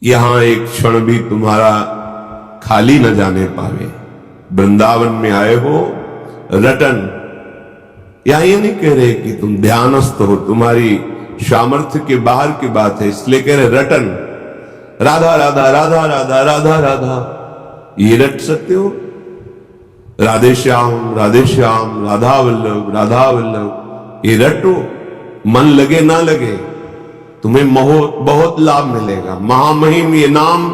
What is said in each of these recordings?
कि यहां एक क्षण भी तुम्हारा खाली न जाने पावे। वृंदावन में आए हो रटन, या ये नहीं कह रहे कि तुम ध्यानस्थ हो, तुम्हारी सामर्थ्य के बाहर की बात है, इसलिए कह रहे रटन। राधा राधा राधा राधा राधा राधा, ये रट सकते हो? राधे श्याम राधा वल्लभ, ये रटो। मन लगे ना लगे, तुम्हें बहुत लाभ मिलेगा। महामहिम ये नाम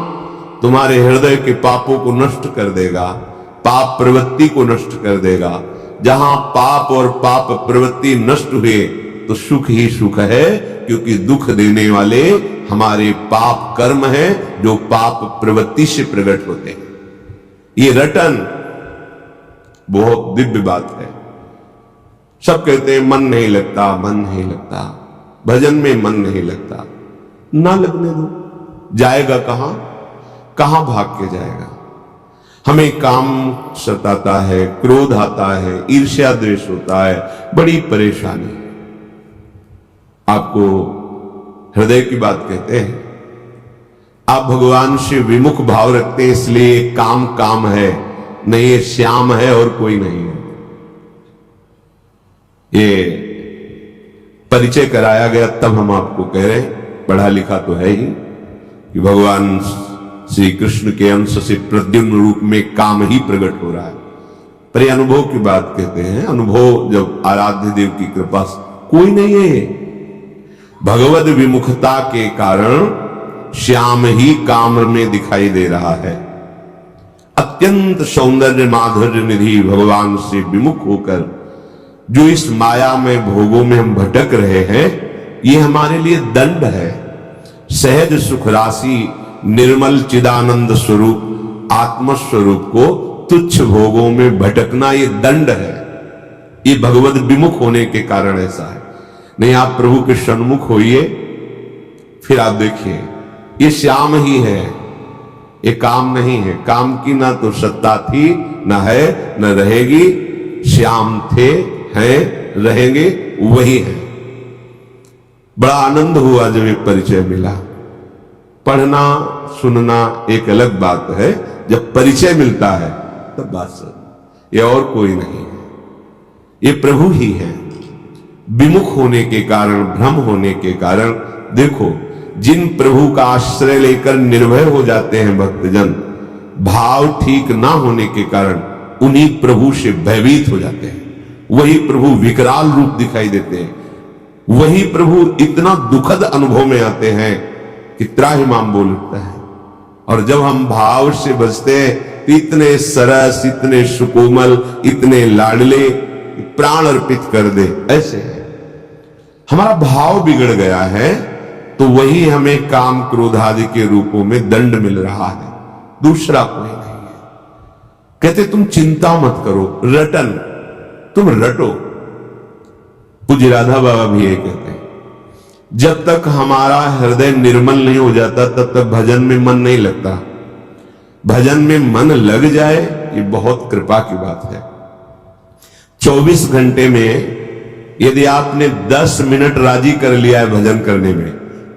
तुम्हारे हृदय के पापों को नष्ट कर देगा, पाप प्रवृत्ति को नष्ट कर देगा। जहां पाप और पाप प्रवृत्ति नष्ट हुए तो सुख ही सुख है, क्योंकि दुख देने वाले हमारे पाप कर्म हैं जो पाप प्रवृत्ति से प्रकट होते हैं। ये रटन बहुत दिव्य बात है। सब कहते हैं मन नहीं लगता, मन नहीं लगता, भजन में मन नहीं लगता। ना लगने दो, जाएगा कहां? कहां भाग के जाएगा? हमें काम सताता है, क्रोध आता है, ईर्ष्या द्वेष होता है, बड़ी परेशानी है। आपको हृदय की बात कहते हैं, आप भगवान से विमुख भाव रखते हैं, इसलिए काम काम है, नहीं ये श्याम है और कोई नहीं है। ये परिचय कराया गया तब हम आपको कह रहे हैं, पढ़ा लिखा तो है ही, कि भगवान श्री कृष्ण के अंश से प्रद्युम्न रूप में काम ही प्रकट हो रहा है। पर ये अनुभव की बात कहते हैं। अनुभव जब आराध्य देव की कृपा से, कोई नहीं है, भगवद विमुखता के कारण श्याम ही काम में दिखाई दे रहा है। अत्यंत सौंदर्य माधुर्य निधि भगवान से विमुख होकर जो इस माया में भोगों में हम भटक रहे हैं, ये हमारे लिए दंड है। सहज सुख राशि निर्मल चिदानंद स्वरूप आत्मस्वरूप को तुच्छ भोगों में भटकना, ये दंड है। ये भगवद विमुख होने के कारण ऐसा है। नहीं, आप प्रभु के सन्मुख होइए, फिर आप देखिए ये श्याम ही है, ये काम नहीं है। काम की ना तो सत्ता थी, ना है, न रहेगी। श्याम थे, हैं, रहेंगे, वही है। बड़ा आनंद हुआ जब ये परिचय मिला। पढ़ना सुनना एक अलग बात है, जब परिचय मिलता है तब बात समझ। ये और कोई नहीं है, ये प्रभु ही है। विमुख होने के कारण, भ्रम होने के कारण, देखो जिन प्रभु का आश्रय लेकर निर्भय हो जाते हैं भक्तजन, भाव ठीक ना होने के कारण उन्हीं प्रभु से भयभीत हो जाते हैं। वही प्रभु विकराल रूप दिखाई देते हैं, वही प्रभु इतना दुखद अनुभव में आते हैं कि त्राहिमाम बोल उठता है। और जब हम भाव से बचते हैं तो इतने सरस, इतने सुकोमल, इतने लाडले, प्राण अर्पित कर दे, ऐसे है। हमारा भाव बिगड़ गया है तो वही हमें काम क्रोध आदि के रूपों में दंड मिल रहा है, दूसरा कोई नहीं है। कहते तुम चिंता मत करो, रटन, तुम रटो। पूज्य राधा बाबा भी ये कहते हैं, जब तक हमारा हृदय निर्मल नहीं हो जाता तब तक भजन में मन नहीं लगता। भजन में मन लग जाए, ये बहुत कृपा की बात है। 24 घंटे में यदि आपने 10 मिनट राजी कर लिया है भजन करने में,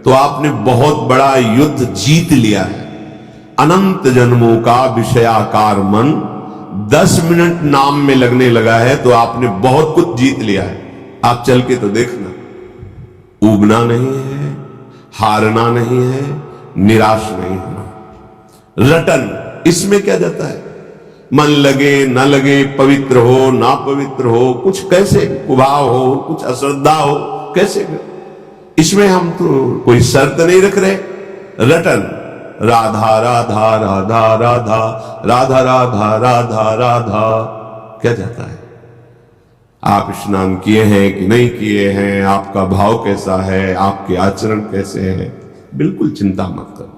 तो आपने बहुत बड़ा युद्ध जीत लिया है। अनंत जन्मों का विषयाकार मन 10 मिनट नाम में लगने लगा है तो आपने बहुत कुछ जीत लिया है। आप चल के तो देखना, ऊबना नहीं है, हारना नहीं है, निराश नहीं होना। रटन, इसमें क्या जाता है? मन लगे न लगे, पवित्र हो ना पवित्र हो, कुछ कैसे कुभाव हो, कुछ अश्रद्धा हो, कैसे, इसमें हम तो कोई शर्त नहीं रख रहे। रटन, राधा राधा राधा राधा राधा राधा राधा राधा, क्या जाता है? आप स्नान किए हैं कि नहीं किए हैं, आपका भाव कैसा है, आपके आचरण कैसे हैं, बिल्कुल चिंता मत करो।